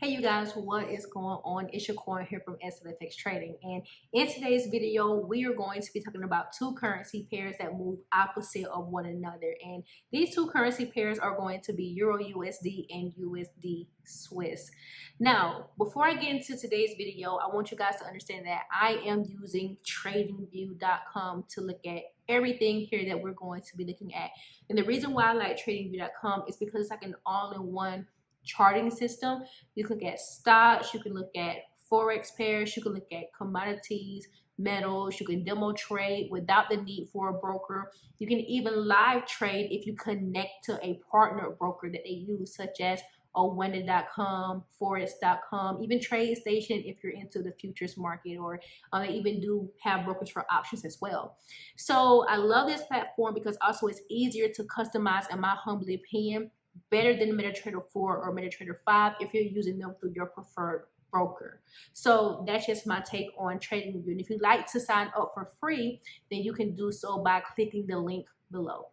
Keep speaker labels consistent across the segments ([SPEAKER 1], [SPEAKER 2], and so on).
[SPEAKER 1] Hey you guys, what is going on? It's Shaquan here from SLFX Trading, and in today's video we are going to be talking about two currency pairs that move opposite of one another, and these two currency pairs are going to be Euro USD and USD Swiss. Now, before I get into today's video, I want you guys to understand that I am using tradingview.com to look at everything here that we're going to be looking at. And the reason why I like tradingview.com is because it's like an all-in-one charting system. You can look at stocks, you can look at forex pairs, you can look at commodities, metals, you can demo trade without the need for a broker. You can even live trade if you connect to a partner broker that they use, such as Owenda.com, Forex.com, even TradeStation if you're into the futures market, or they even do have brokers for options as well. So I love this platform because also it's easier to customize, in my humble opinion, better than MetaTrader 4 or MetaTrader 5 if you're using them through your preferred broker. So that's just my take on TradingView. And if you'd like to sign up for free, then you can do so by clicking the link below.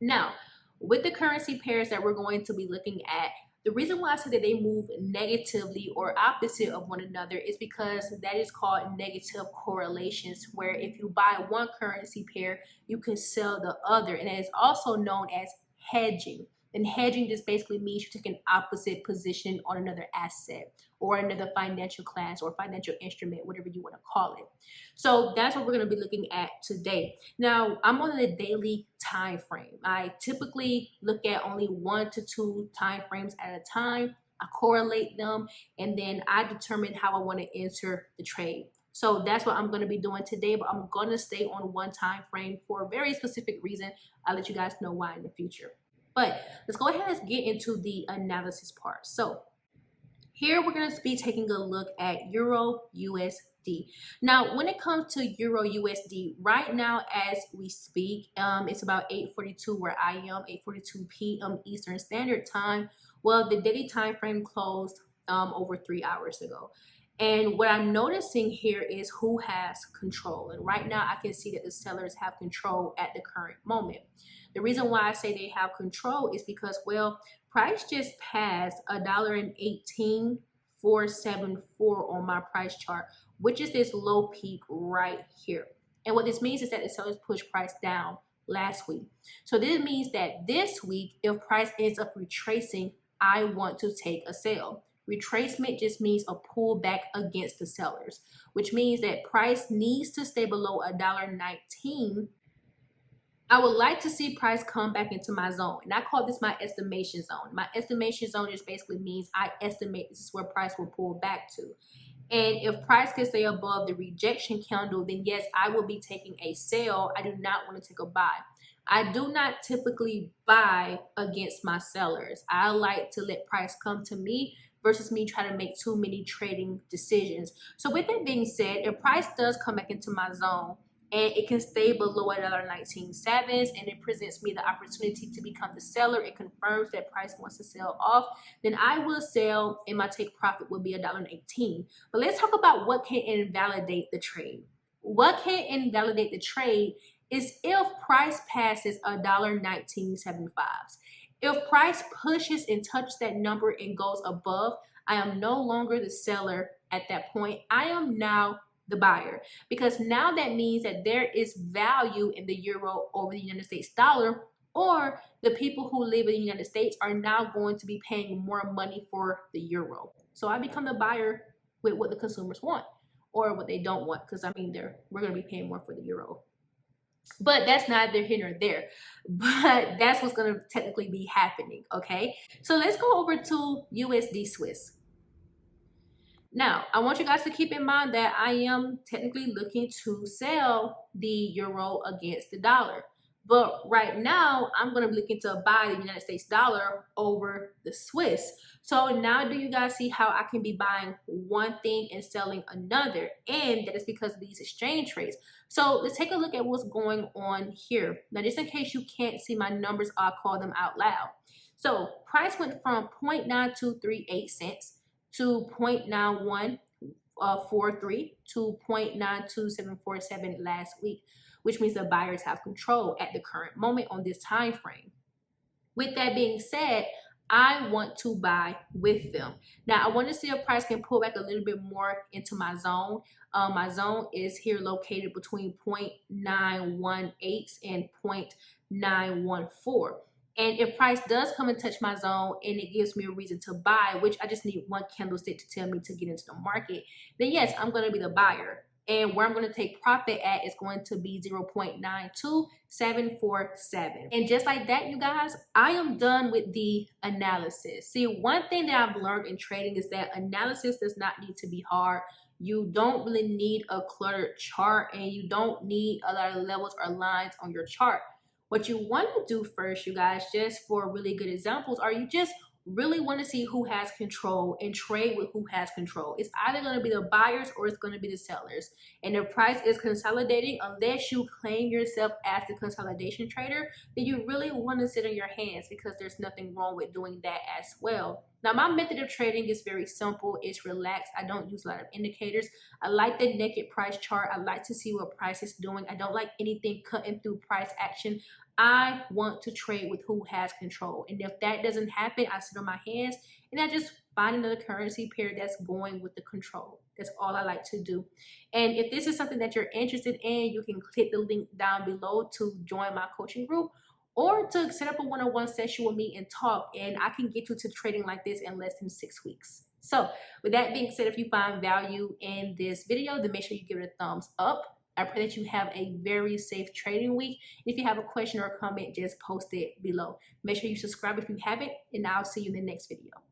[SPEAKER 1] Now, with the currency pairs that we're going to be looking at, the reason why I say that they move negatively or opposite of one another is because that is called negative correlations, where if you buy one currency pair, you can sell the other. And it is also known as hedging. And hedging just basically means you take an opposite position on another asset or another financial class or financial instrument, whatever you want to call it. So that's what we're going to be looking at today. Now, I'm on the daily time frame. I typically look at only 1 to 2 time frames at a time. I correlate them, and then I determine how I want to enter the trade. So that's what I'm going to be doing today, but I'm going to stay on one time frame for a very specific reason. I'll let you guys know why in the future. But let's go ahead and get into the analysis part. So here we're going to be taking a look at Euro USD. Now, when it comes to Euro USD, right now as we speak, it's about 8:42 where I am, 8:42 p.m. Eastern Standard Time. Well, the daily time frame closed over 3 hours ago. And what I'm noticing here is who has control. And right now I can see that the sellers have control at the current moment. The reason why I say they have control is because, well, price just passed $1.18474 on my price chart, which is this low peak right here. And what this means is that the sellers pushed price down last week. So this means that this week, if price ends up retracing, I want to take a sell. Retracement just means a pullback against the sellers, which means that price needs to stay below $1.19. I would like to see price come back into my zone, and I call this my estimation zone. My estimation zone just basically means I estimate this is where price will pull back to. And if price can stay above the rejection candle, then yes, I will be taking a sell. I do not want to take a buy. I do not typically buy against my sellers. I like to let price come to me versus me trying to make too many trading decisions. So with that being said, if price does come back into my zone, and it can stay below $1.19 and it presents me the opportunity to become the seller, it confirms that price wants to sell off, then I will sell and my take profit will be $1.18. But let's talk about what can invalidate the trade. What can invalidate the trade is if price passes $1.1975. If price pushes and touches that number and goes above, I am no longer the seller at that point. I am now the buyer, because now that means that there is value in the euro over the United States dollar, or the people who live in the United States are now going to be paying more money for the euro. So I become the buyer with what the consumers want or what they don't want, because I mean we're going to be paying more for the euro. But that's neither here nor there. But that's what's going to technically be happening, okay? So let's go over to USD Swiss. Now, I want you guys to keep in mind that I am technically looking to sell the euro against the dollar. But right now, I'm going to be looking to buy the United States dollar over the Swiss. So now do you guys see how I can be buying one thing and selling another? And that is because of these exchange rates. So let's take a look at what's going on here. Now, just in case you can't see my numbers, I'll call them out loud. So price went from 0.9238 cents to 0.9143 to 0.92747 last week, which means the buyers have control at the current moment on this time frame. With that being said, I want to buy with them. Now, I want to see if price can pull back a little bit more into my zone. My zone is here located between 0.918 and 0.914. And if price does come and touch my zone and it gives me a reason to buy, which I just need one candlestick to tell me to get into the market, then yes, I'm going to be the buyer. And where I'm going to take profit at is going to be 0.92747. And just like that, you guys, I am done with the analysis. See, one thing that I've learned in trading is that analysis does not need to be hard. You don't really need a cluttered chart, and you don't need a lot of levels or lines on your chart. What you want to do first, you guys, just for really good examples, are you just really want to see who has control and trade with who has control. It's either going to be the buyers or it's going to be the sellers. And the price is consolidating. Unless you claim yourself as the consolidation trader, then you really want to sit on your hands, because there's nothing wrong with doing that as well. Now, my method of trading is very simple. It's relaxed. I don't use a lot of indicators. I like the naked price chart. I like to see what price is doing. I don't like anything cutting through price action. I want to trade with who has control. And if that doesn't happen, I sit on my hands and I just find another currency pair that's going with the control. That's all I like to do. And if this is something that you're interested in, you can click the link down below to join my coaching group, or to set up a one-on-one session with me and talk, and I can get you to trading like this in less than 6 weeks. So with that being said, if you find value in this video, then make sure you give it a thumbs up. I pray that you have a very safe trading week. If you have a question or a comment, just post it below. Make sure you subscribe if you haven't, and I'll see you in the next video.